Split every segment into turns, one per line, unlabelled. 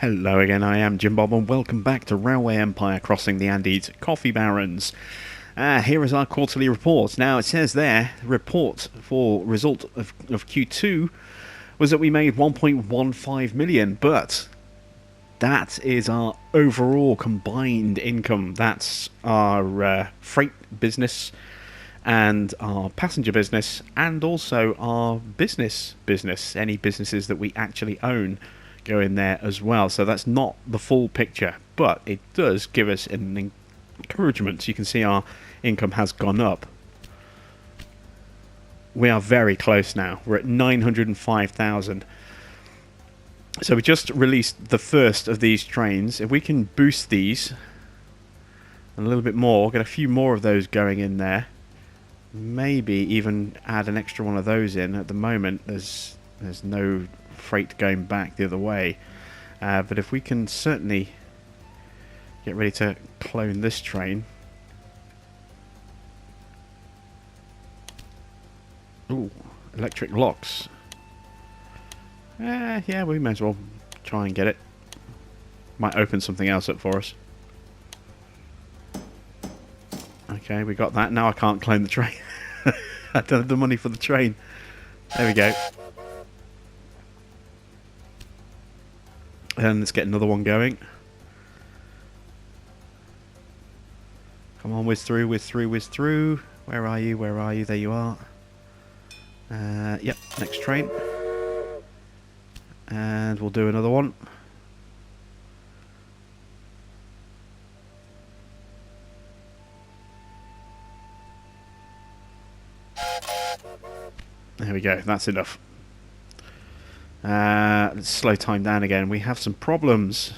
Hello again, I am Jim Bob and welcome back to Railway Empire Crossing the Andes Coffee Barons. Here is our quarterly report. Now it says there, report for result of Q2 was that we made 1.15 million, but that is our overall combined income. That's our freight business and our passenger business and also our business. Any businesses that we actually own go in there as well. So that's not the full picture, but it does give us an encouragement. So you can see our income has gone up. We are very close now. We're at 905,000. So we just released the first of these trains. If we can boost these a little bit more, get a few more of those going in there, maybe even add an extra one of those in. At the moment there's no freight going back the other way, but if we can certainly get ready to clone this train. Ooh, electric locks. Yeah, we may as well try and get it. Might open something else up for us. Okay, we got that. Now I can't clone the train. I don't have the money for the train. There we go. And let's get another one going. Come on, whiz through, whiz through, whiz through. Where are you? Where are you? There you are. Yep, next train. And we'll do another one. There we go, that's enough. Let's slow time down again. We have some problems.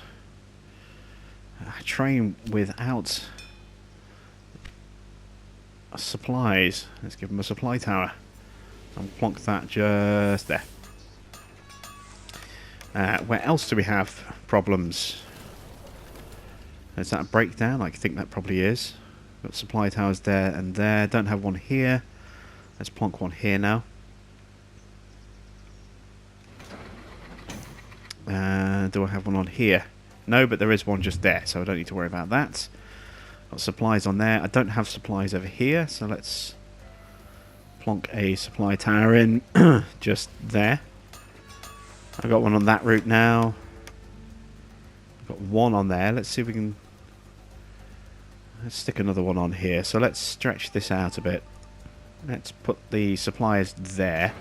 A train without supplies. Let's give them a supply tower. And plonk that just there. Where else do we have problems? Is that a breakdown? I think that probably is. Got supply towers there and there. Don't have one here. Let's plonk one here now. Do I have one on here? No, but there is one just there, so I don't need to worry about that. Got supplies on there. I don't have supplies over here, so let's plonk a supply tower in just there. I've got one on that route now. I've got one on there. Let's see if we can... Let's stick another one on here. So let's stretch this out a bit. Let's put the supplies there.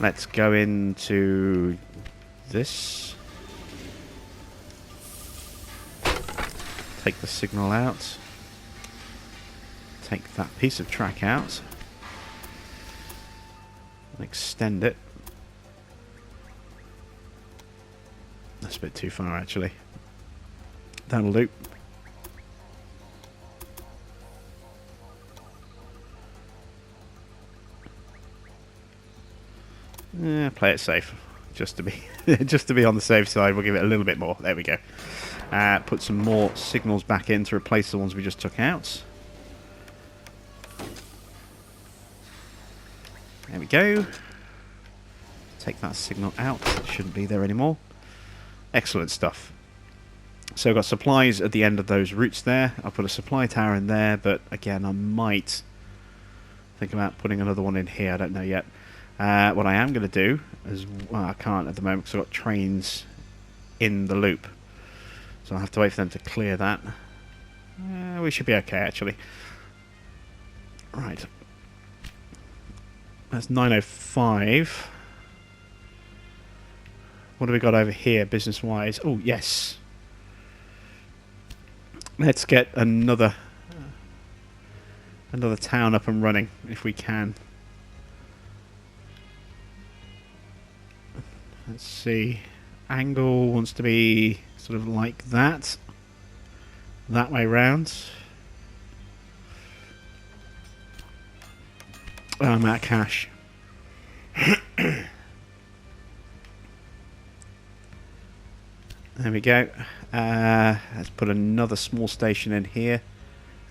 Let's go into this. Take the signal out. Take that piece of track out. And extend it. That's a bit too far actually. That'll do. Yeah, play it safe. Just to be just to be on the safe side, we'll give it a little bit more. There we go. Put some more signals back in to replace the ones we just took out. There we go. Take that signal out. It shouldn't be there anymore. Excellent stuff. So I've got supplies at the end of those routes there. I'll put a supply tower in there, but again, I might think about putting another one in here. I don't know yet. What I am going to do is, well, I can't at the moment because I've got trains in the loop. So I'll have to wait for them to clear that. We should be okay, actually. Right. That's 9:05. What do we got over here, business-wise? Oh, yes. Let's get another town up and running, if we can. Let's see. Angle wants to be sort of like that. That way round. Oh, I'm out of cash. There we go. Let's put another small station in here.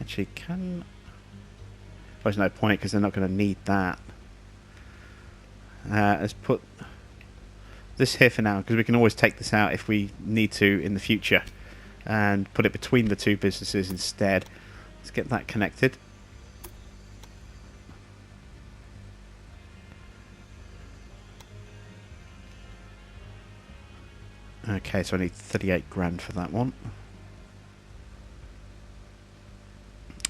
Actually, can... There's no point because they're not going to need that. Let's put this here for now, because we can always take this out if we need to in the future and put it between the two businesses instead. Let's get that connected. Okay, so I need 38 grand for that one.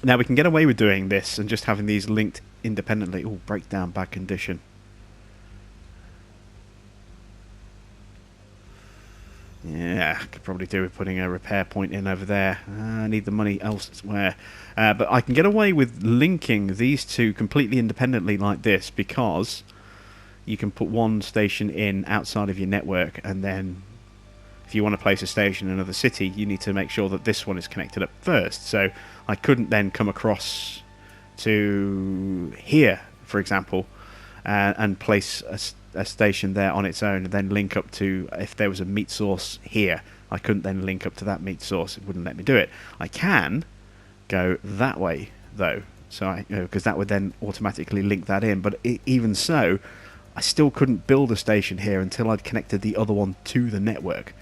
Now we can get away with doing this and just having these linked independently. Oh, breakdown, bad condition. Yeah, I could probably do with putting a repair point in over there. I need the money elsewhere. But I can get away with linking these two completely independently like this, because you can put one station in outside of your network, and then if you want to place a station in another city, you need to make sure that this one is connected up first. So I couldn't then come across to here, for example, and place a station there on its own, and then link up to, if there was a meat source here, I couldn't then link up to that meat source. It wouldn't let me do it. I can go that way, though, so because that would then automatically link that in. But even so, I still couldn't build a station here until I'd connected the other one to the network.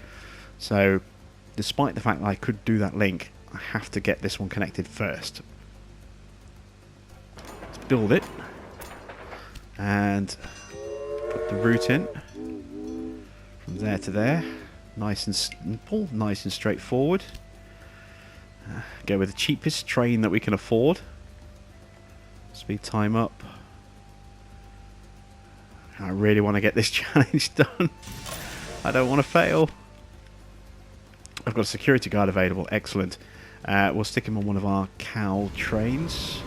So, despite the fact that I could do that link, I have to get this one connected first. Let's build it. And put the route in. From there to there. Nice and simple, nice and straightforward. Go with the cheapest train that we can afford. Speed time up. I really want to get this challenge done. I don't want to fail. I've got a security guard available. Excellent. We'll stick him on one of our cow trains.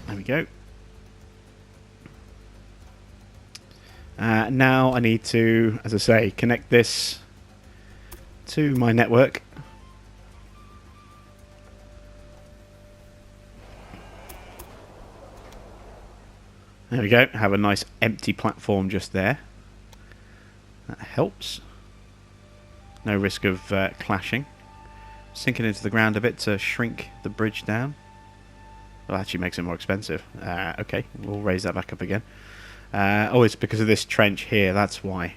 There we go. Now I need to, as I say, connect this to my network. There we go. Have a nice empty platform just there. That helps. No risk of clashing. Sinking into the ground a bit to shrink the bridge down. Well, actually makes it more expensive. Okay, we'll raise that back up again. Oh, it's because of this trench here. That's why.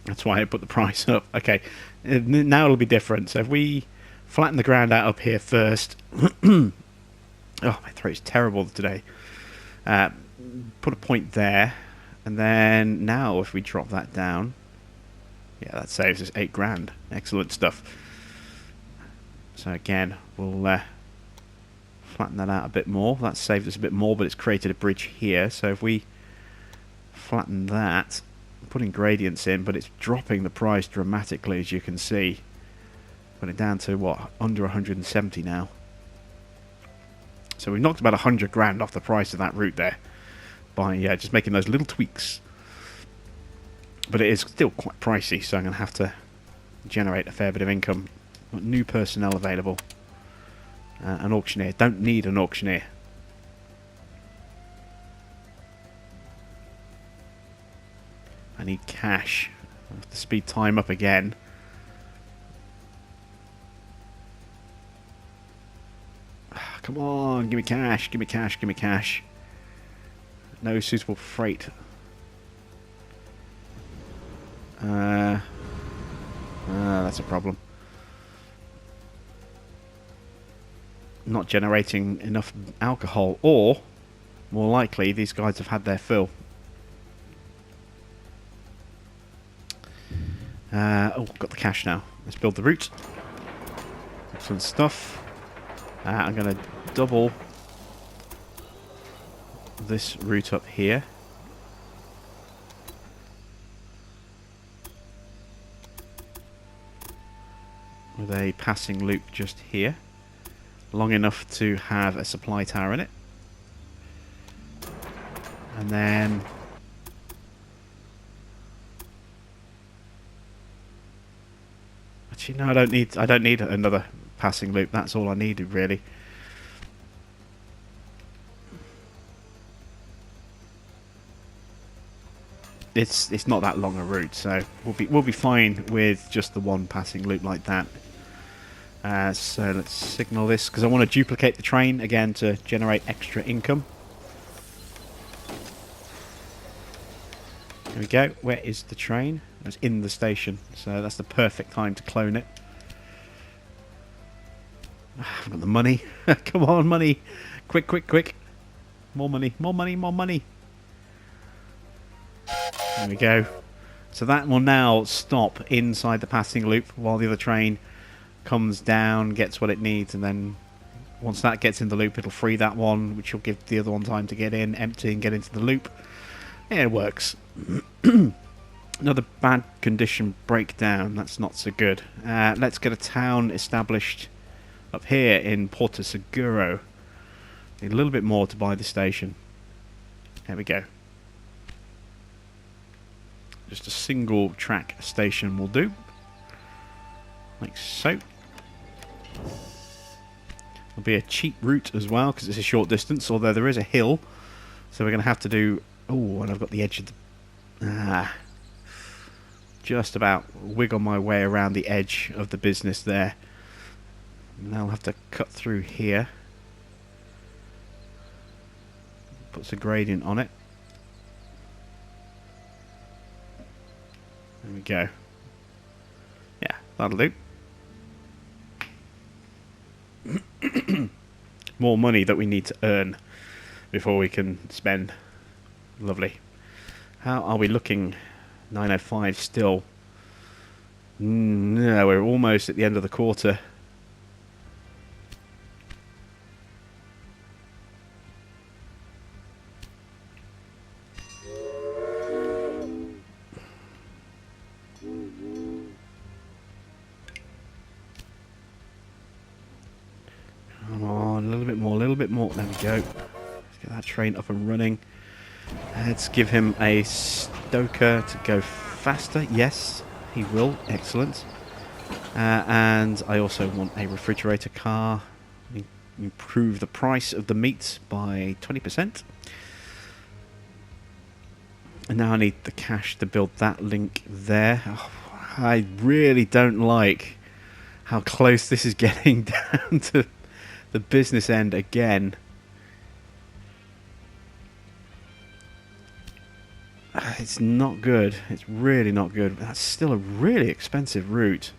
That's why I put the price up. Okay, now it'll be different. So if we flatten the ground out up here first. Oh, my throat's terrible today. Put a point there, and then now if we drop that down, yeah, that saves us 8 grand. Excellent stuff. So again, we'll flatten that out a bit more. That saved us a bit more, but it's created a bridge here. So if we flatten that, putting gradients in, but it's dropping the price dramatically, as you can see. Put it down to what, under 170 now. So we've knocked about 100 grand off the price of that route there by just making those little tweaks. But it is still quite pricey, so I'm going to have to generate a fair bit of income. Got new personnel available. An auctioneer. Don't need an auctioneer. I need cash. I have to speed time up again. Come on, give me cash, give me cash, give me cash. No suitable freight. That's a problem. Not generating enough alcohol, or more likely these guys have had their fill. Oh, got the cash now. Let's build the route. Excellent stuff. I'm going to double this route up here. With a passing loop just here. Long enough to have a supply tower in it. And then actually no, I don't need another passing loop. That's all I needed really. It's not that long a route, so we'll be fine with just the one passing loop like that. So let's signal this because I want to duplicate the train again to generate extra income. we go. Where is the train? It's in the station, so that's the perfect time to clone it. I've got the money. Come on, money. Quick, quick, quick. More money, more money, more money. There we go. So that will now stop inside the passing loop while the other train comes down, gets what it needs, and then once that gets in the loop, it'll free that one, which will give the other one time to get in, empty, and get into the loop. Yeah, it works. Another bad condition breakdown. That's not so good. Let's get a town established up here in Porto Seguro. Need a little bit more to buy the station. There we go. Just a single track station will do. Like so. There'll be a cheap route as well because it's a short distance, although there is a hill. So we're going to have to do... Oh, and I've got the edge of the... Just about wiggle my way around the edge of the business there. And I'll have to cut through here. Puts a gradient on it. There we go. Yeah, that'll do. More money that we need to earn before we can spend. Lovely. How are we looking? 905 still. No, we're almost at the end of the quarter. Come on, a little bit more, a little bit more. There we go. Let's get that train up and running. Let's give him a stoker to go faster. Yes, he will. Excellent. And I also want a refrigerator car. Improve the price of the meat by 20%. And now I need the cash to build that link there. Oh, I really don't like how close this is getting down to the business end again. It's not good. It's really not good. That's still a really expensive route.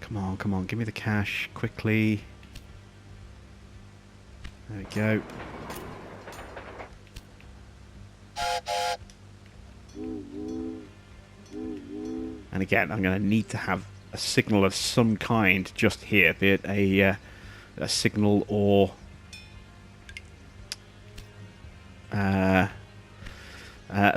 Come on, come on. Give me the cash quickly. There we go. And again, I'm going to need to have a signal of some kind just here, be it a signal or a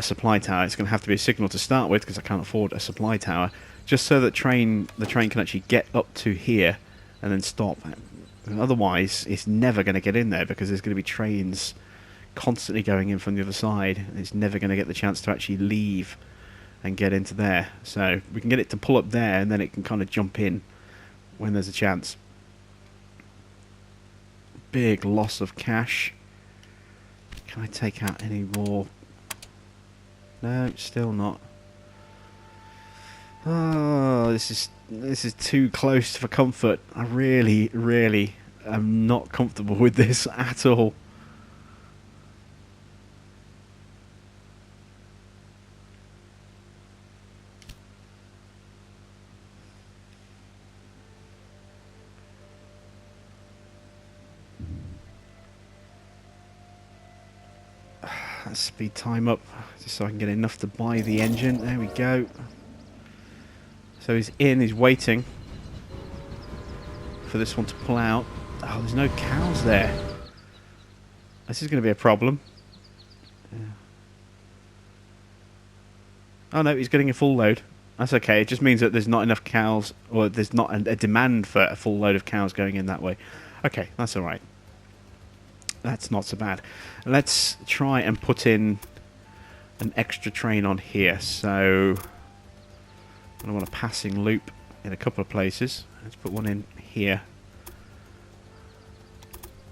supply tower. It's going to have to be a signal to start with because I can't afford a supply tower, just so that the train can actually get up to here and then stop. And otherwise, it's never going to get in there because there's going to be trains constantly going in from the other side. And it's never going to get the chance to actually leave and get into there. So we can get it to pull up there and then it can kind of jump in when there's a chance. Big loss of cash. Can I take out any more? No, still not. Oh, this is too close for comfort. I really am not comfortable with this at all. Let's speed time up just so I can get enough to buy the engine. There we go. So he's in, he's waiting for this one to pull out. Oh, there's no cows there. This is going to be a problem. Yeah. Oh no, he's getting a full load. That's okay. It just means that there's not enough cows, or there's not a demand for a full load of cows going in that way. Okay, that's alright. That's not so bad. Let's try and put in an extra train on here. So I want a passing loop in a couple of places. Let's put one in here.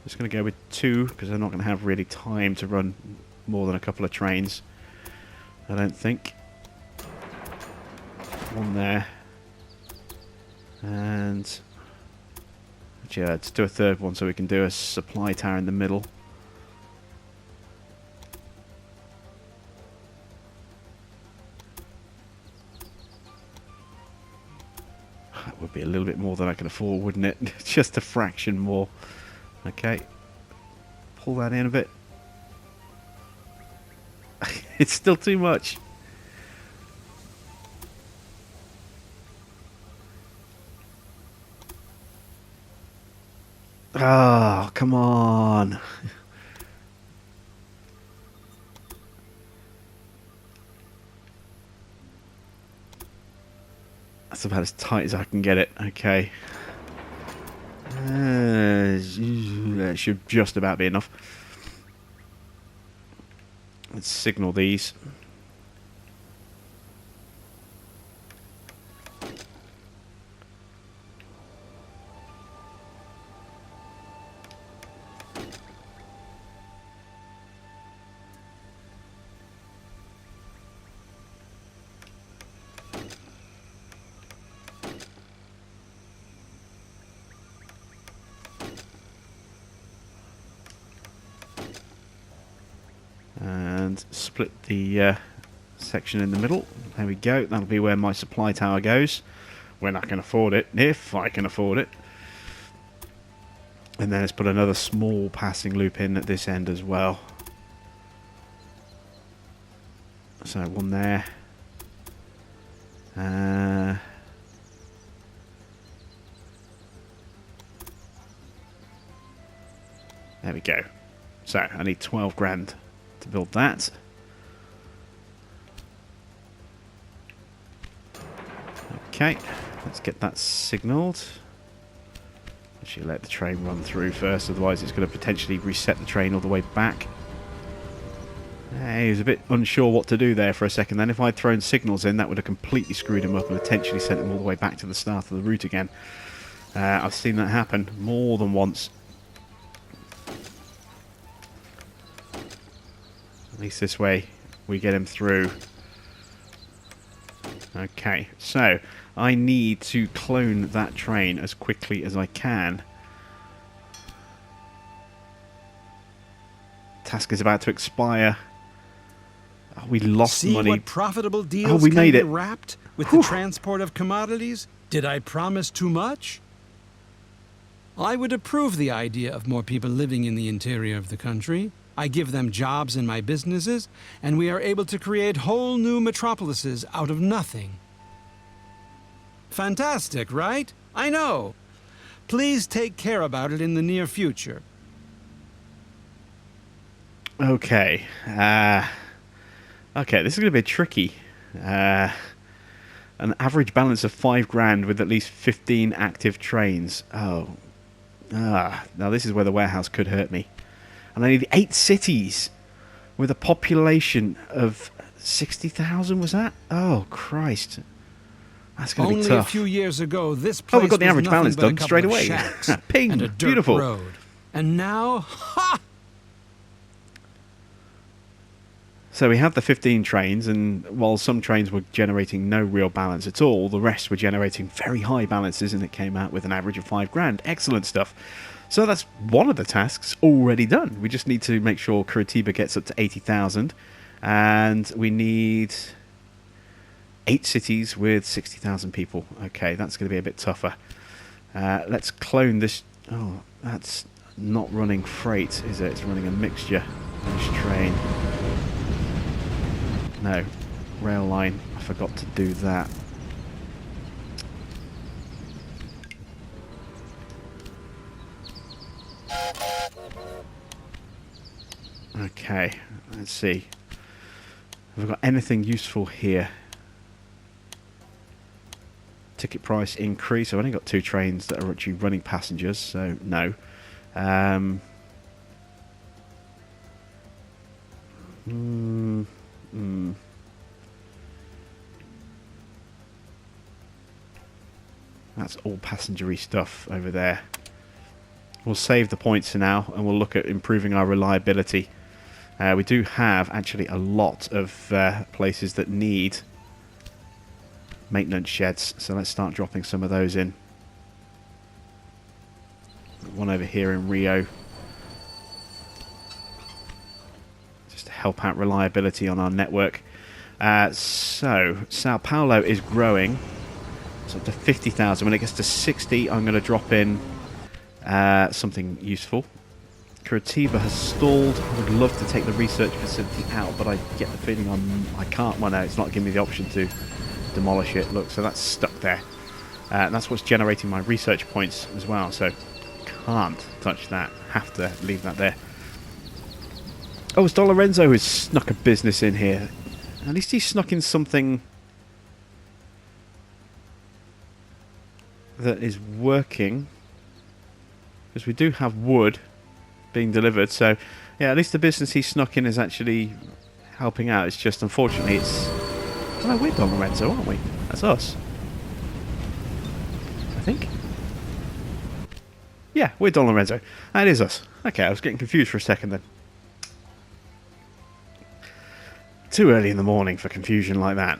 Just going to go with 2 because I'm not going to have really time to run more than a couple of trains, I don't think. One there. And Actually, let's do a third one so we can do a supply tower in the middle. That would be a little bit more than I can afford, wouldn't it? Just a fraction more. Okay. Pull that in a bit. It's still too much. Oh, come on. That's about as tight as I can get it. Okay. That should just about be enough. Let's signal these. And split the section in the middle. There we go. That'll be where my supply tower goes. When I can afford it. If I can afford it. And then let's put another small passing loop in at this end as well. So one there. There we go. So I need 12 grand to build that. Okay, let's get that signalled. Actually, let the train run through first, otherwise it's going to potentially reset the train all the way back. He was a bit unsure what to do there for a second. Then if I'd thrown signals in, that would have completely screwed him up and potentially sent him all the way back to the start of the route again. I've seen that happen more than once. At least this way we get him through. Okay, so I need to clone that train as quickly as I can. Task is about to expire. Oh, we lost money.
See what profitable deals
we
can
made
be
it.
wrapped with the transport of commodities? Did I promise too much? I would approve the idea of more people living in the interior of the country. I give them jobs in my businesses, and we are able to create whole new metropolises out of nothing. Fantastic, right? I know. Please take care about it in the near future.
Okay. Okay, this is going to be tricky. An average balance of 5 grand with at least 15 active trains. Oh. Now this is where the warehouse could hurt me. And I need 8 cities with a population of 60,000, was that? Oh, Christ. That's going to be tough.
Only a few years ago, this place
we've got the average balance done straight away. Ping,
and a dirt
beautiful.
road. And now, ha!
So we have the 15 trains, and while some trains were generating no real balance at all, the rest were generating very high balances, and it came out with an average of 5 grand. Excellent stuff. So that's one of the tasks already done. We just need to make sure Curitiba gets up to 80,000, and we need 8 cities with 60,000 people. Okay, that's going to be a bit tougher. Let's clone this. Oh, that's not running freight, is it? It's running a mixture. This train. No, rail line. I forgot to do that. Okay, let's see. Have we got anything useful here? Ticket price increase. I've only got 2 trains that are actually running passengers, so no. That's all passenger-y stuff over there. We'll save the points for now, and we'll look at improving our reliability. We do have actually a lot of places that need maintenance sheds, so let's start dropping some of those in. one over here in Rio. Just to help out reliability on our network. So, Sao Paulo is growing. It's up to 50,000. When it gets to 60, I'm going to drop in something useful. Curitiba has stalled. I would love to take the research facility out, but I get the feeling I can't. Well, no, it's not giving me the option to demolish it. Look, so that's stuck there. That's what's generating my research points as well, so can't touch that. Have to leave that there. Oh, it's Don Lorenzo who's snuck a business in here. At least he snuck in something that is working. Because we do have wood being delivered, so yeah, at least the business he snuck in is actually helping out. It's just, unfortunately, it's... Oh, no, we're Don Lorenzo, aren't we? That's us. I think. Yeah, we're Don Lorenzo. That is us. Okay, I was getting confused for a second then. Too early in the morning for confusion like that.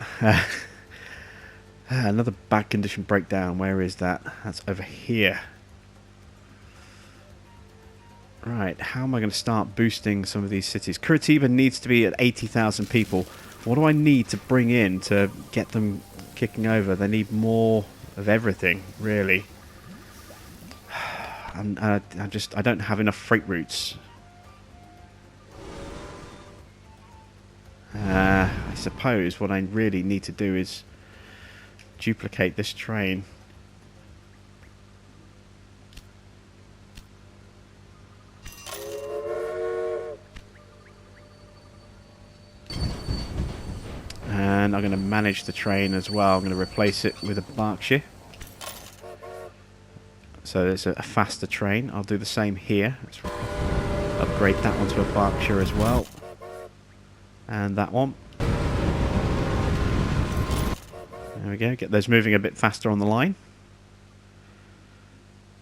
Another bad condition breakdown. Where is that? That's over here. Right, how am I going to start boosting some of these cities? Curitiba needs to be at 80,000 people. What do I need to bring in to get them kicking over? They need more of everything, really. I don't have enough freight routes. I suppose what I really need to do is duplicate this train. And I'm going to manage the train as well. I'm going to replace it with a Berkshire. So there's a faster train. I'll do the same here. Let's upgrade that one to a Berkshire as well. And that one. There we go. Get those moving a bit faster on the line.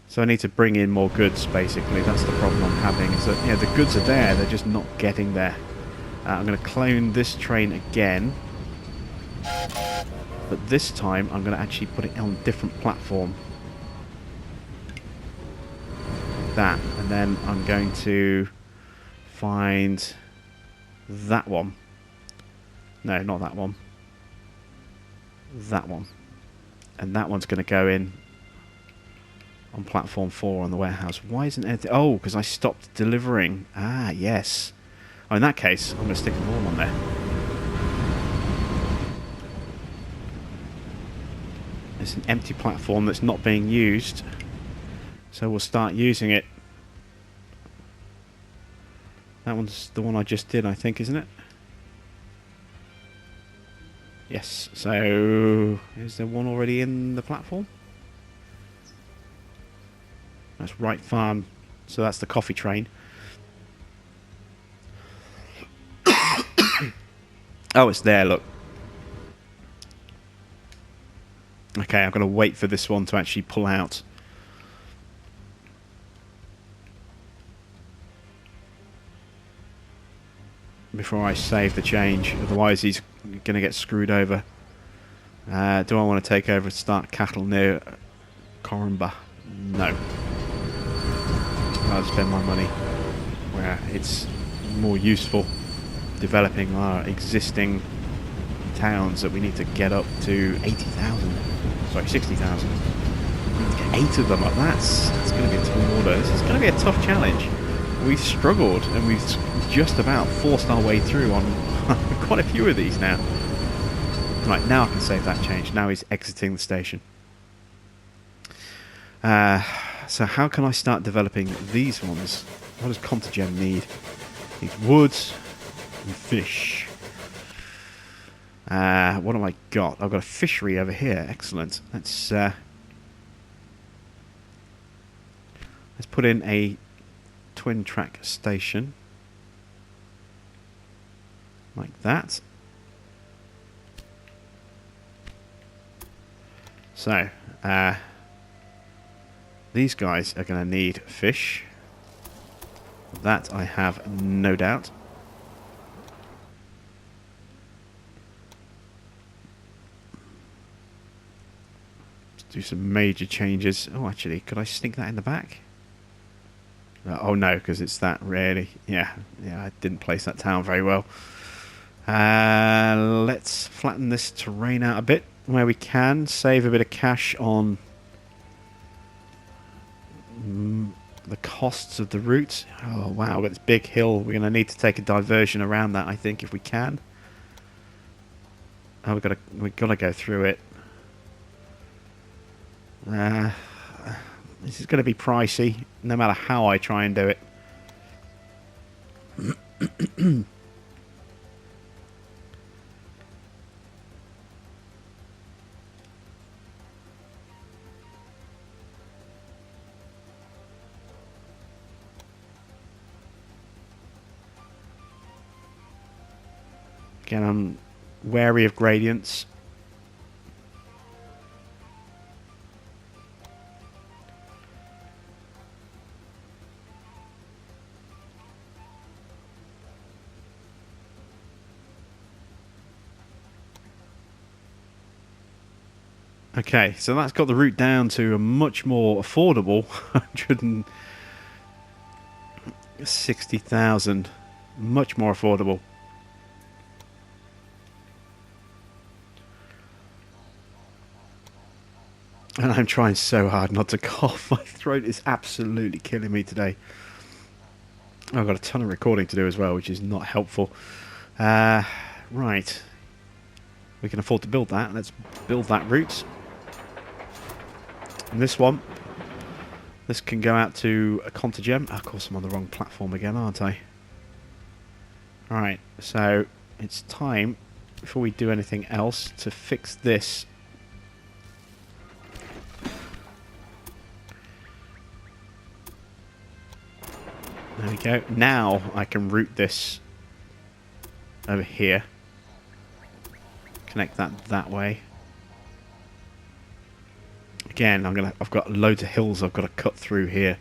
So I need to bring in more goods, basically. That's the problem I'm having. Is that, yeah, the goods are there. They're just not getting there. I'm going to clone this train again. But this time I'm going to actually put it on a different platform. Like that. And then I'm going to find that one. No, not that one. That one. And that one's going to go in on platform 4 on the warehouse. Why isn't it? Oh, because I stopped delivering. Ah, yes. Oh, in that case, I'm going to stick them all on there. It's an empty platform that's not being used, so we'll start using it. That one's the one I just did, I think, isn't it? Yes, so is there one already in the platform? That's Right Farm, so that's the coffee train. Oh, it's there, look. Okay, I've got to wait for this one to actually pull out. Before I save the change, otherwise he's going to get screwed over. Do I want to take over and start cattle near Corumba? No. I'll spend my money where it's more useful, developing our existing towns that we need to get up to 80,000. Sorry, 60,000. We need to get 8 of them up. That's going to be a tall order. This is going to be a tough challenge. We've struggled and we've just about forced our way through on quite a few of these now. Right, now I can save that change. Now he's exiting the station. So how can I start developing these ones? What does Contagen need? Needs wood and fish. What have I got? I've got a fishery over here. Excellent. Let's put in a twin track station. Like that. So, these guys are going to need fish. That I have no doubt. Let's do some major changes. Oh, actually, could I sneak that in the back? Oh no, because it's that really. Yeah, I didn't place that town very well. Let's flatten this terrain out a bit where we can. Save a bit of cash on the costs of the route. Oh wow, we've got this big hill. We're going to need to take a diversion around that, I think, if we can. Oh, we've got to go through it. This is going to be pricey, no matter how I try and do it. Again, I'm wary of gradients. Okay, so that's got the route down to a much more affordable 160,000. Much more affordable. And I'm trying so hard not to cough. My throat is absolutely killing me today. I've got a ton of recording to do as well, which is not helpful. Right. We can afford to build that. Let's build that route. And this one, this can go out to a Contagem. Oh, of course, I'm on the wrong platform again, aren't I? Alright, so it's time, before we do anything else, to fix this. There we go. Now I can route this over here. Connect that way. Again, I've got loads of hills I've got to cut through here.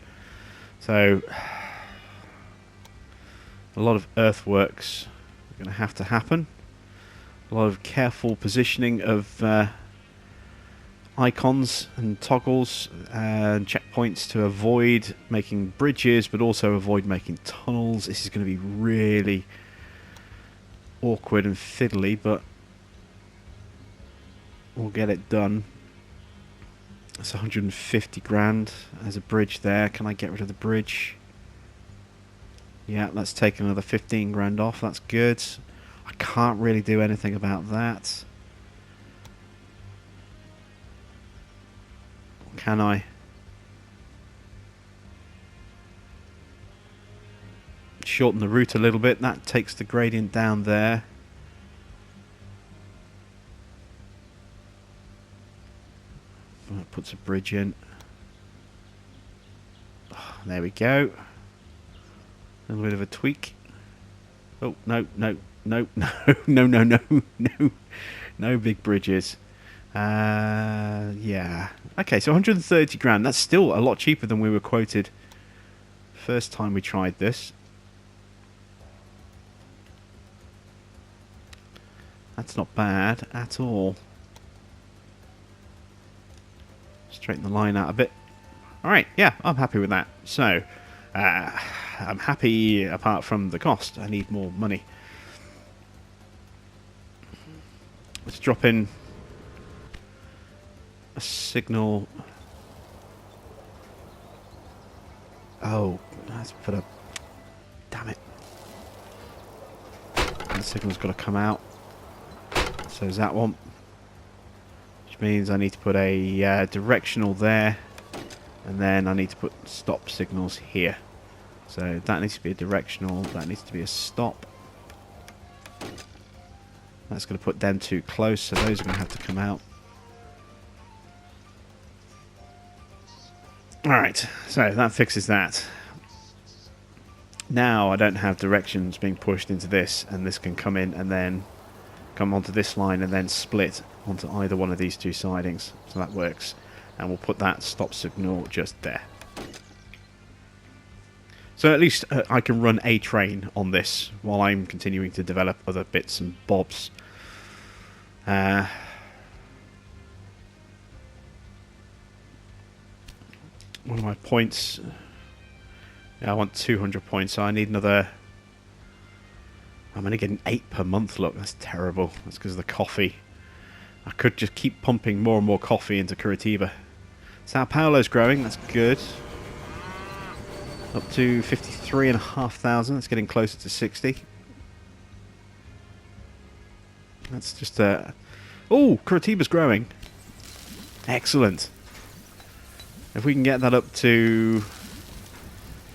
So a lot of earthworks are going to have to happen. A lot of careful positioning of icons and toggles and checkpoints to avoid making bridges, but also avoid making tunnels. This is going to be really awkward and fiddly, but we'll get it done. That's 150 grand as a bridge there. Can I get rid of the bridge? Yeah, let's take another 15 grand off. That's good. I can't really do anything about that. Can I? Shorten the route a little bit. That takes the gradient down there. That puts a bridge in. Oh, there we go. A little bit of a tweak. Oh, no, no, no, no, no, no, no, no. No big bridges. Yeah. Okay, so 130 grand. That's still a lot cheaper than we were quoted first time we tried this. That's not bad at all. Straighten the line out a bit. Alright, yeah, I'm happy with that. So, I'm happy apart from the cost. I need more money. Let's drop in a signal. Oh, let's put a... Damn it. The signal's got to come out. So is that one. Which means I need to put a directional there. And then I need to put stop signals here. So that needs to be a directional. That needs to be a stop. That's going to put them too close. So those are going to have to come out. Alright, so that fixes that. Now I don't have directions being pushed into this, and this can come in and then come onto this line and then split onto either one of these two sidings. So that works. And we'll put that stop signal just there. So at least I can run a train on this while I'm continuing to develop other bits and bobs. One of my points Yeah, I want 200 points, so I need another... I'm only getting 8 per month, look, that's terrible. That's because of the coffee. I could just keep pumping more and more coffee into Curitiba. Sao Paulo's growing, that's good. Up to 53,500, it's getting closer to 60. That's just oh, Curitiba's growing. Excellent. If we can get that up to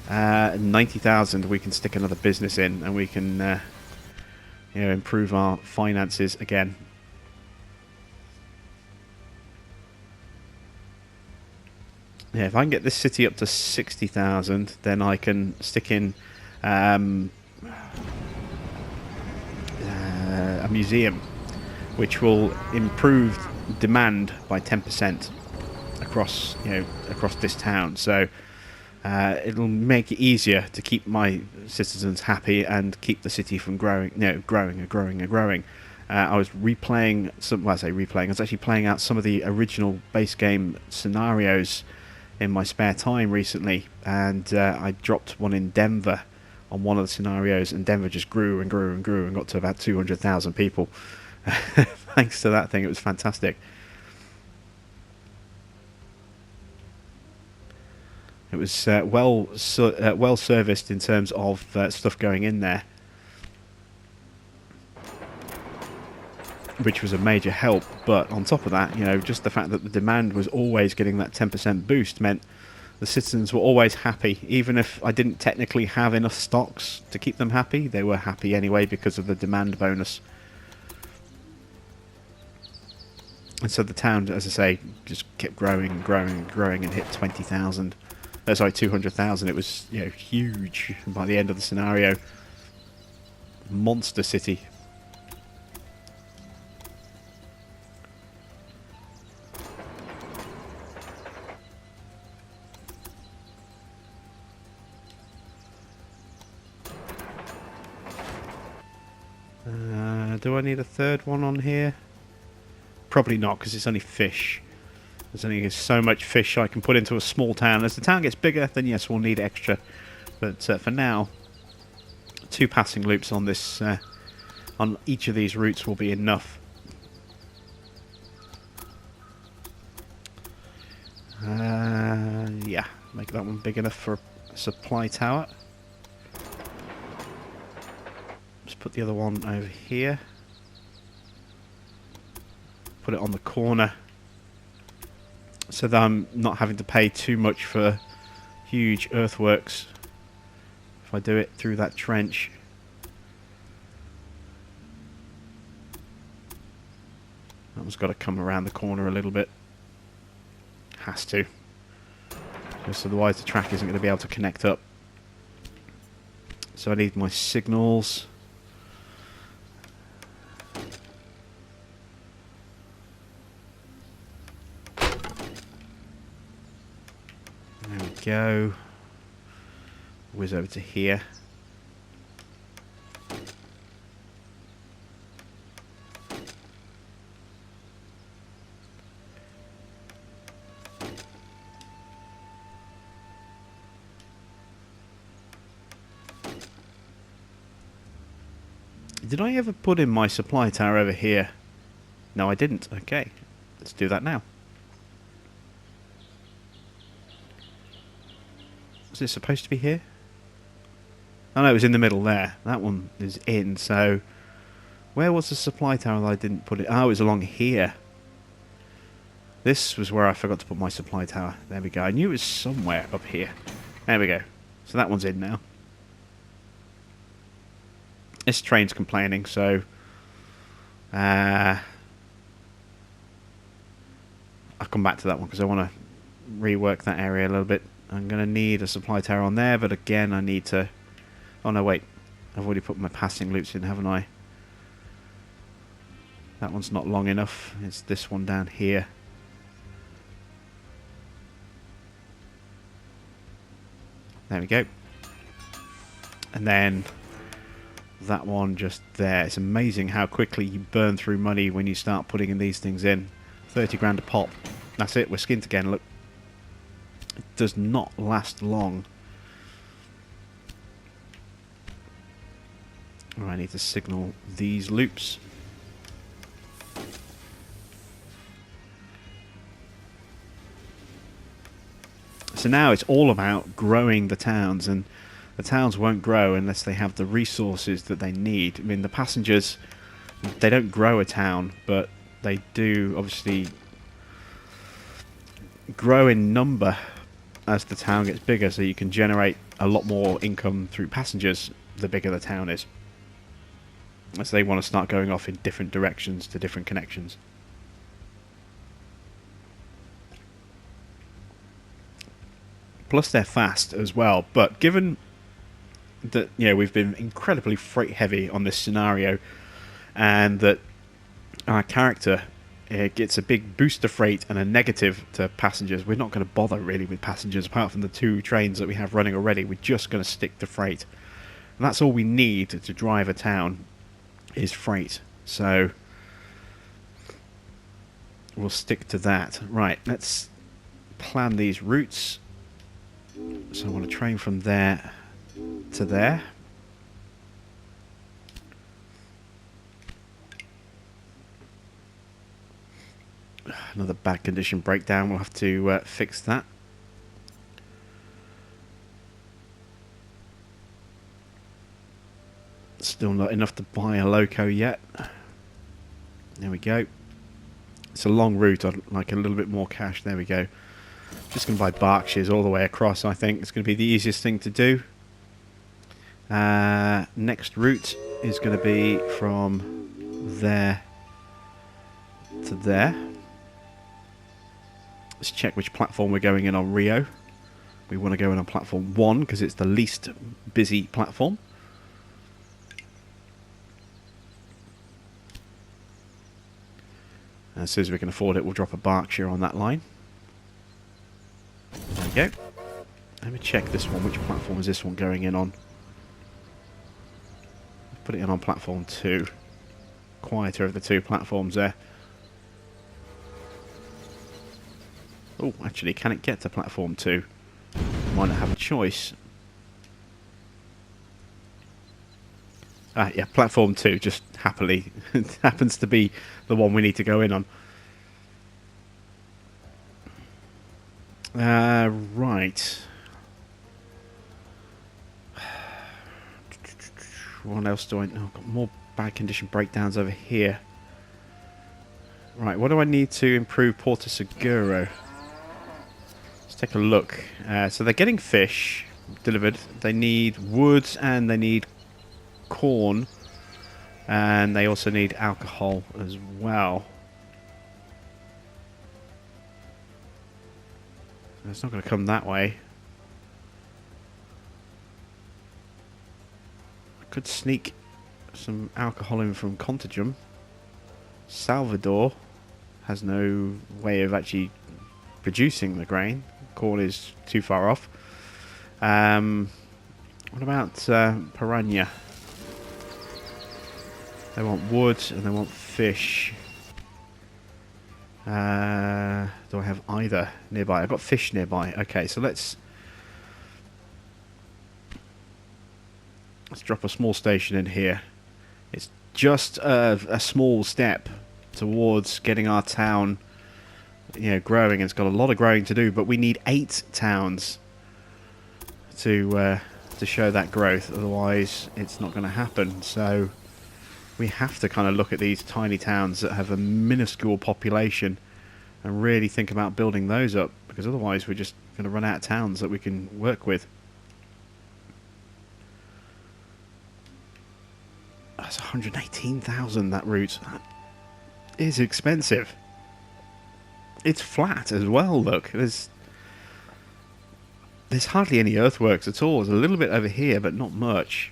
90,000, we can stick another business in, and we can you know, improve our finances again. Yeah, if I can get this city up to 60,000, then I can stick in a museum, which will improve demand by 10% across, you know, across this town. So it'll make it easier to keep my citizens happy and keep the city from growing, you know, growing and growing and growing. I was replaying some. Well, I say replaying. I was actually playing out some of the original base game scenarios in my spare time recently, and I dropped one in Denver on one of the scenarios, and Denver just grew and grew and grew and got to about 200,000 people. Thanks to that thing, it was fantastic. It was well serviced in terms of stuff going in there, which was a major help. But on top of that, you know, just the fact that the demand was always getting that 10% boost meant the citizens were always happy. Even if I didn't technically have enough stocks to keep them happy, they were happy anyway because of the demand bonus. And so the town, as I say, just kept growing and growing and growing and hit 20,000. Sorry, 200,000. It was, you know, huge by the end of the scenario. Monster city. Do I need a third one on here? Probably not, because it's only fish. There's only so much fish I can put into a small town. As the town gets bigger, then yes, we'll need extra. But for now, 2 passing loops on this, on each of these routes will be enough. Yeah, make that one big enough for a supply tower. Just put the other one over here. Put it on the corner, so that I'm not having to pay too much for huge earthworks if I do it through that trench. That one's got to come around the corner a little bit. Has to. Just otherwise the track isn't going to be able to connect up. So I need my signals. There we go. Whiz over to here. Did I ever put in my supply tower over here? No, I didn't. Okay, let's do that now. Was it supposed to be here? Oh no, it was in the middle there. That one is in, so... Where was the supply tower that I didn't put it? Oh, it was along here. This was where I forgot to put my supply tower. There we go. I knew it was somewhere up here. There we go. So that one's in now. This train's complaining, so... I'll come back to that one because I want to rework that area a little bit. I'm going to need a supply tower on there, but again I need to... Oh no, wait. I've already put my passing loops in, haven't I? That one's not long enough. It's this one down here. There we go. And then that one just there. It's amazing how quickly you burn through money when you start putting in these things in. 30 grand a pop. That's it, we're skint again, look. It does not last long. Oh, I need to signal these loops. So now it's all about growing the towns, and the towns won't grow unless they have the resources that they need. I mean, the passengers, they don't grow a town, but they do obviously grow in number as the town gets bigger, so you can generate a lot more income through passengers the bigger the town is. As they want to start going off in different directions to different connections. Plus they're fast as well, but given that, you know, we've been incredibly freight heavy on this scenario, and that our character gets a big boost to freight and a negative to passengers, we're not going to bother really with passengers apart from the 2 trains that we have running already. We're just going to stick to freight, and that's all we need to drive a town is freight, so we'll stick to that. Right, let's plan these routes. So I want to train from there to there. Another bad condition breakdown, we'll have to fix that. Still not enough to buy a loco yet. There we go. It's a long route, I'd like a little bit more cash. There we go. Just going to buy Berkshires all the way across, I think. It's going to be the easiest thing to do. Next route is going to be from there to there. Let's check which platform we're going in on Rio. We want to go in on platform 1 because it's the least busy platform. As soon as we can afford it, we'll drop a Berkshire on that line. There we go. Let me check this one. Which platform is this one going in on? Put it in on platform 2. Quieter of the 2 platforms there. Oh, actually, can it get to platform 2? Might not have a choice. Ah, yeah, platform 2, just happily. It happens to be the one we need to go in on. Right. What else do I... Oh, I've got more bad condition breakdowns over here. Right, what do I need to improve Porto Seguro? Let's take a look. So they're getting fish delivered. They need wood and they need corn. And they also need alcohol as well. It's not going to come that way. I could sneak some alcohol in from Contagem. Salvador has no way of actually producing the grain. Corn is too far off. What about Piranha? They want wood and they want fish. Do I have either nearby? I've got fish nearby. Okay, so let's drop a small station in here. It's just a small step towards getting our town, you know, growing. It's got a lot of growing to do, but we need 8 towns to show that growth. Otherwise, it's not going to happen. So we have to kind of look at these tiny towns that have a minuscule population and really think about building those up, because otherwise we're just going to run out of towns that we can work with. That's 118,000, that route. That is expensive. It's flat as well, look. There's hardly any earthworks at all. There's a little bit over here, but not much.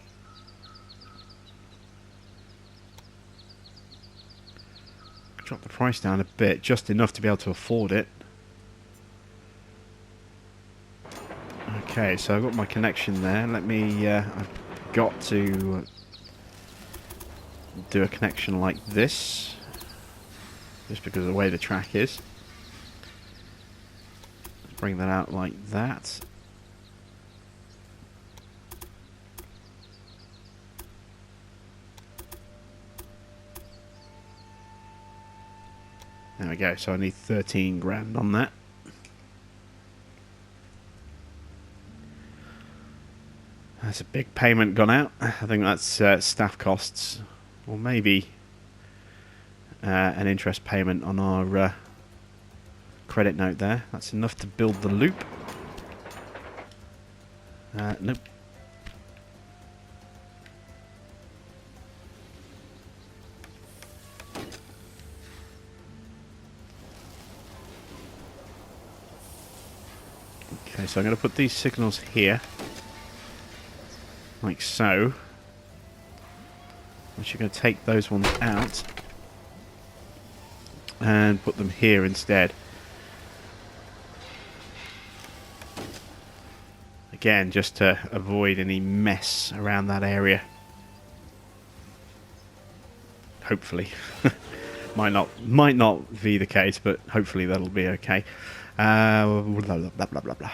Drop the price down a bit, just enough to be able to afford it. Okay, so I've got my connection there. Let me, I've got to do a connection like this, just because of the way the track is. Let's bring that out like that. There we go. So I need 13 grand on that. That's a big payment gone out. I think that's staff costs, or maybe an interest payment on our credit note there. That's enough to build the loop. Nope. Okay, so I'm going to put these signals here. Like so. I'm actually going to take those ones out and put them here instead. Again, just to avoid any mess around that area. Hopefully. might not be the case, but hopefully that'll be okay. Blah, blah, blah, blah, blah.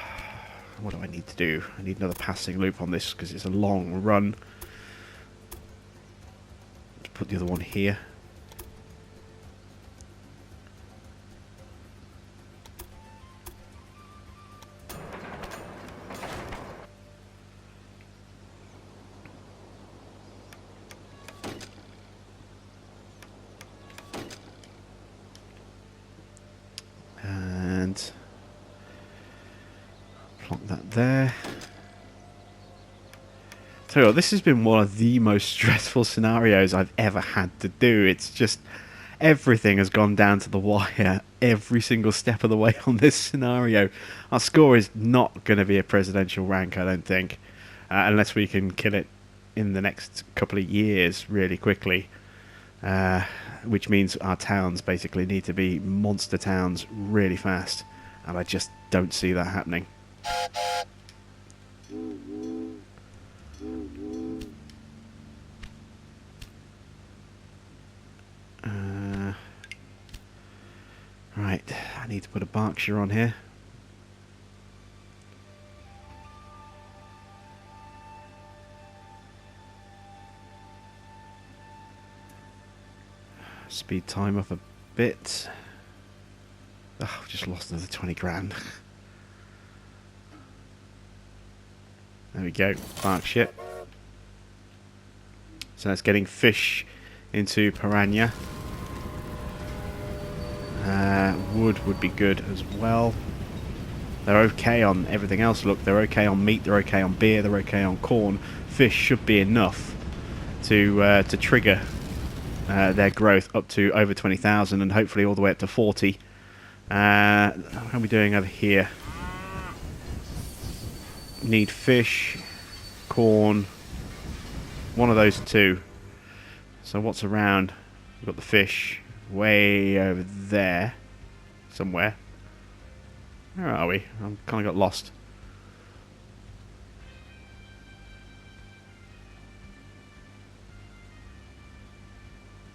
What do I need to do? I need another passing loop on this because it's a long run. Let's put the other one here. And plonk that there. Tell you what, this has been one of the most stressful scenarios I've ever had to do. It's just everything has gone down to the wire every single step of the way on this scenario. Our score is not going to be a presidential rank, I don't think, unless we can kill it in the next couple of years really quickly. Which means our towns basically need to be monster towns really fast, and I just don't see that happening. Right, I need to put a Berkshire on here. Speed time up a bit. Oh, I've just lost another 20 grand. There we go, Berkshire. So that's getting fish into Piranha. Wood would be good as well. They're okay on everything else. Look, they're okay on meat, they're okay on beer, they're okay on corn. Fish should be enough to trigger their growth up to over 20,000 and hopefully all the way up to 40. How are we doing over here? Need fish, corn, one of those two. So what's around? We've got the fish way over there somewhere. Where are we? I've kind of got lost.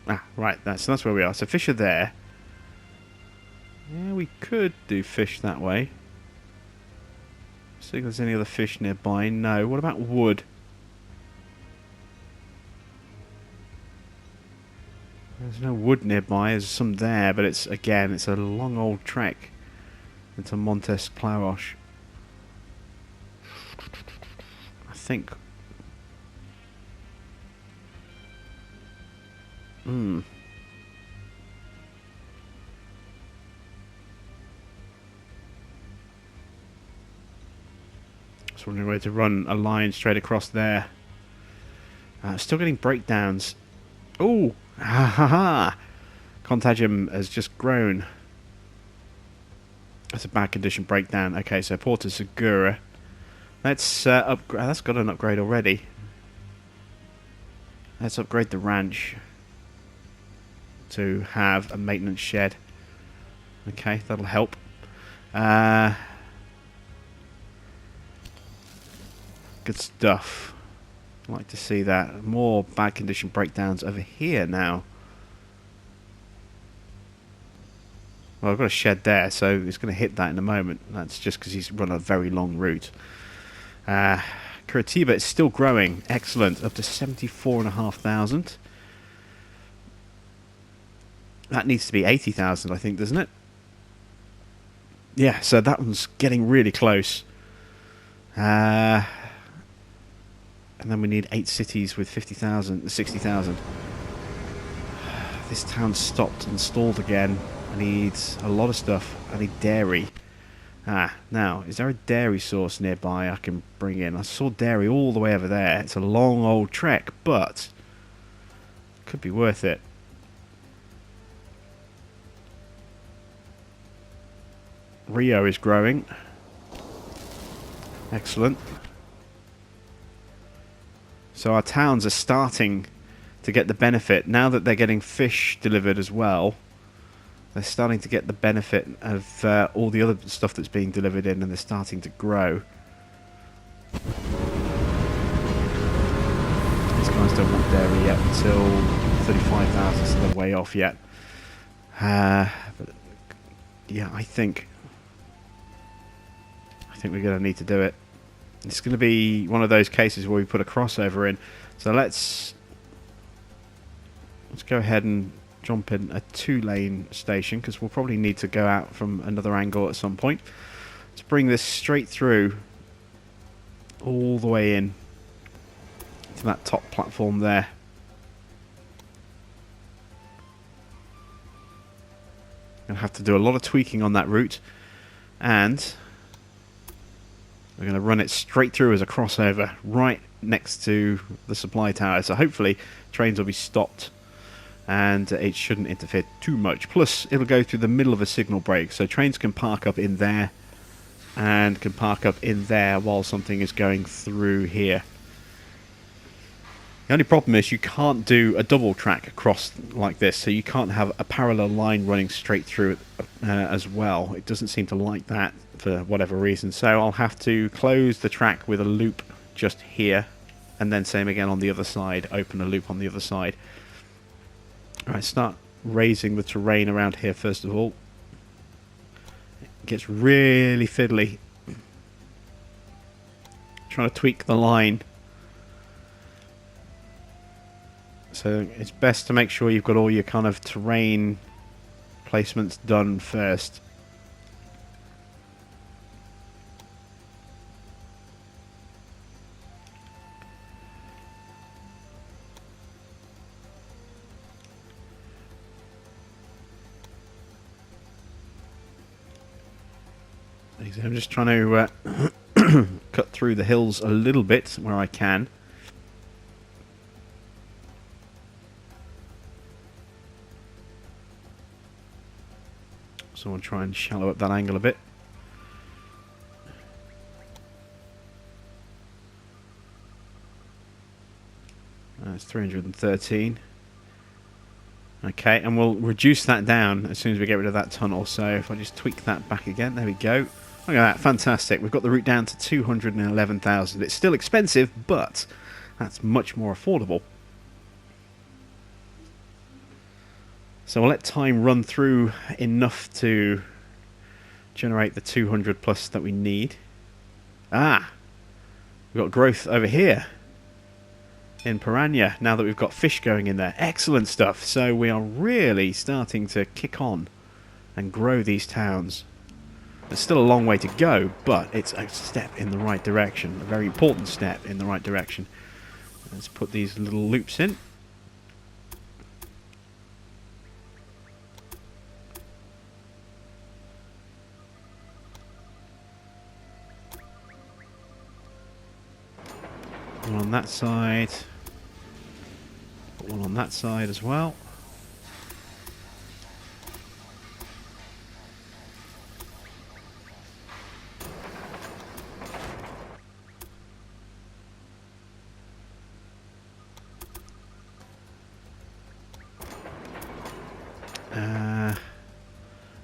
Ah, right, so that's where we are. So fish are there. Yeah, we could do fish that way. See if there's any other fish nearby. No. What about wood? There's no wood nearby. There's some there, but it's a long old trek into Montes Claros. I think. Just wondering where to run a line straight across there. Still getting breakdowns. Oh! Ha ha ha! Contagium has just grown. That's a bad condition breakdown. Okay, so Porta Segura. Let's upgrade. That's got an upgrade already. Let's upgrade the ranch to have a maintenance shed. Okay, that'll help. Good stuff. I'd like to see that. More bad condition breakdowns over here now. Well, I've got a shed there, so it's going to hit that in a moment. That's just because he's run a very long route. Curitiba is still growing. Excellent. Up to 74,500. That needs to be 80,000, I think, doesn't it? Yeah, so that one's getting really close. And then we need 8 cities with 50,000, 60,000. This town's stopped and stalled again. I need a lot of stuff. I need dairy. Now, is there a dairy source nearby I can bring in? I saw dairy all the way over there. It's a long old trek, but could be worth it. Rio is growing. Excellent. So our towns are starting to get the benefit. Now that they're getting fish delivered as well, they're starting to get the benefit of all the other stuff that's being delivered in, and they're starting to grow. These guys don't want dairy yet until 35,000, so they're way off yet. But yeah, I think we're going to need to do it. It's going to be one of those cases where we put a crossover in. So let's go ahead and jump in a 2-lane station, because we'll probably need to go out from another angle at some point. Let's bring this straight through all the way in to that top platform there. Gonna have to do a lot of tweaking on that route, and we're going to run it straight through as a crossover right next to the supply tower. So hopefully trains will be stopped and it shouldn't interfere too much. Plus, it'll go through the middle of a signal break, so trains can park up in there and can park up in there while something is going through here. The only problem is you can't do a double track across like this, so you can't have a parallel line running straight through it as well. It doesn't seem to like that for whatever reason, so I'll have to close the track with a loop just here, and then same again on the other side, open a loop on the other side. Alright, start raising the terrain around here first of all. It gets really fiddly. Trying to tweak the line. So it's best to make sure you've got all your kind of terrain placements done first. I'm just trying to cut through the hills a little bit where I can. So I'll try and shallow up that angle a bit. That's 313. Okay, and we'll reduce that down as soon as we get rid of that tunnel. So if I just tweak that back again, there we go. Look at that, fantastic. We've got the route down to 211,000. It's still expensive, but that's much more affordable. So we'll let time run through enough to generate the 200 plus that we need. We've got growth over here in Piranha, now that we've got fish going in there. Excellent stuff. So we are really starting to kick on and grow these towns. There's still a long way to go, but it's a step in the right direction. A very important step in the right direction. Let's put these little loops in. One on that side. Put one on that side as well.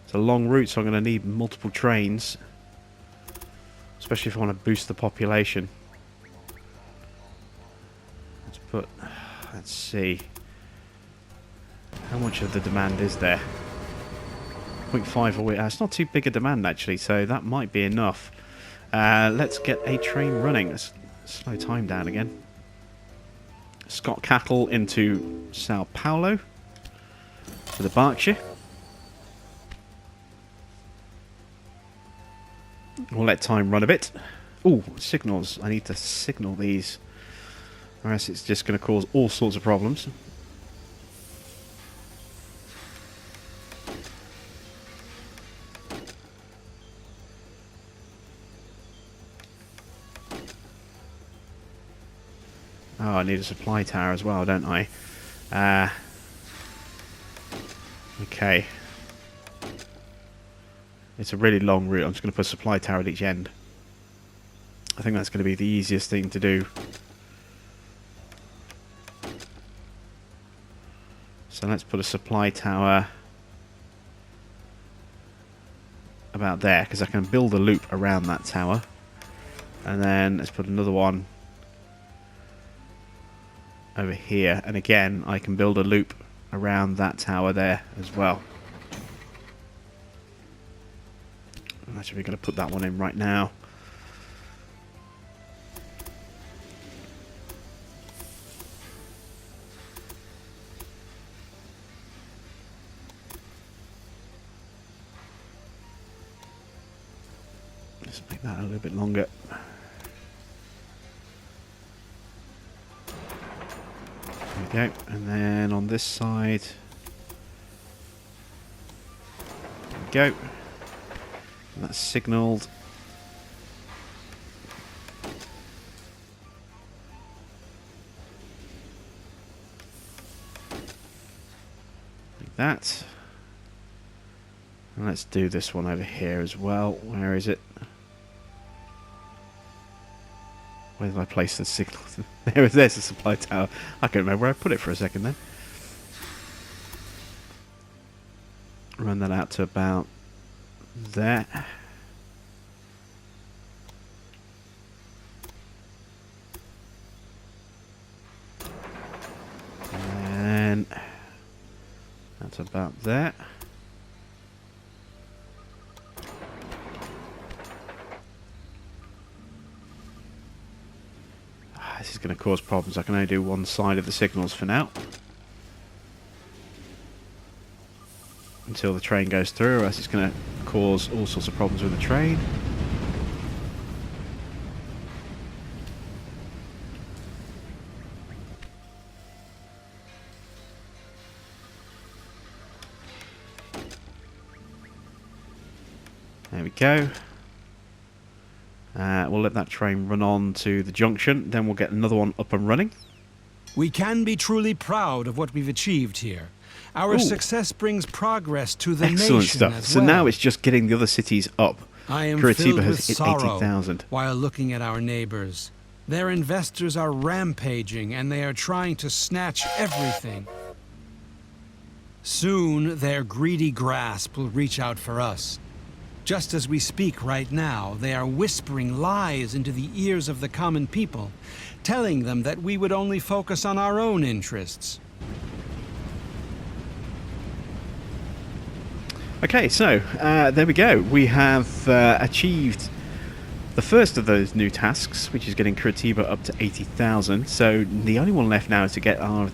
It's a long route, so I'm going to need multiple trains, especially if I want to boost the population. Let's see. How much of the demand is there? 0.5 a week. It's not too big a demand actually, so that might be enough. Let's get a train running. Let's slow time down again. Scott Cattle into Sao Paulo. for the Berkshire. We'll let time run a bit. Oh, signals. I need to signal these, or else it's just going to cause all sorts of problems. Oh, I need a supply tower as well, don't I? Okay. It's a really long route. I'm just going to put a supply tower at each end. I think that's going to be the easiest thing to do. So let's put a supply tower about there, because I can build a loop around that tower. And then let's put another one over here, and again I can build a loop around that tower there as well. I'm actually going to put that one in right now. Let's make that a little bit longer. There we go, and then on this side, there we go, and that's signalled. Like that. And let's do this one over here as well. Where is it? Where did I place the signal? There's the supply tower. I can't remember where I put it for a second then. Run that out to about there. And that's about there. This is going to cause problems. I can only do one side of the signals for now. Until the train goes through, or else it's going to cause all sorts of problems with the train. There we go. We'll let that train run on to the junction, then we'll get another one up and running.
We can be truly proud of what we've achieved here. Our success brings progress to the
Excellent
nation
stuff.
as
So
well.
now it's just getting the other cities up.
I am
Curitiba
filled
has
with
hit
sorrow
80,000.
while looking at our neighbors. Their investors are rampaging and they are trying to snatch everything. Soon their greedy grasp will reach out for us. Just as we speak right now, they are whispering lies into the ears of the common people, telling them that we would only focus on our own interests.
Okay, so there we go. We have achieved the first of those new tasks, which is getting Curitiba up to 80,000. So the only one left now is to get our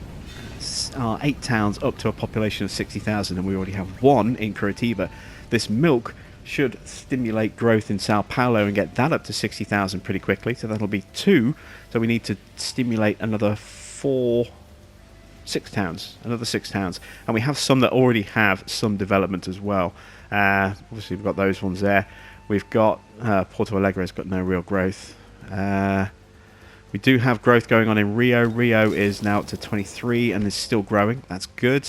8 towns up to a population of 60,000, and we already have one in Curitiba. This milk should stimulate growth in Sao Paulo and get that up to 60,000 pretty quickly. So that'll be 2. So we need to stimulate another 6 towns, another 6 towns, and we have some that already have some development as well. Obviously we've got those ones there. We've got Porto Alegre's got no real growth. We do have growth going on in Rio. Rio is now up to 23 and is still growing. That's good.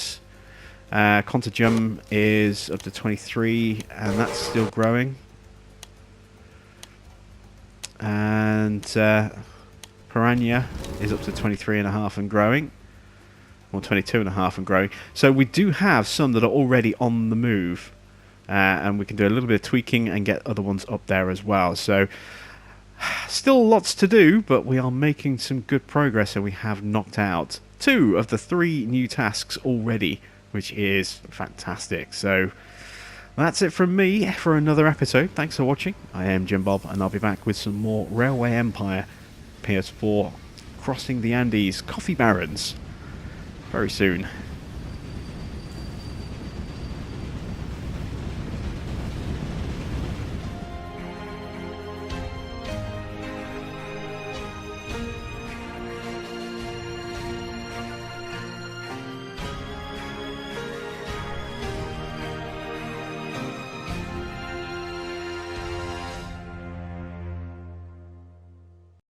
Contajum is up to 23 and that's still growing. And Piranha is up to 23.5 and growing. Or 22.5 and growing. So we do have some that are already on the move. And we can do a little bit of tweaking and get other ones up there as well. So still lots to do, but we are making some good progress and we have knocked out 2 of the 3 new tasks already, which is fantastic. So that's it from me for another episode. Thanks for watching. I am Jim Bob and I'll be back with some more Railway Empire PS4 Crossing the Andes Coffee Barons very soon.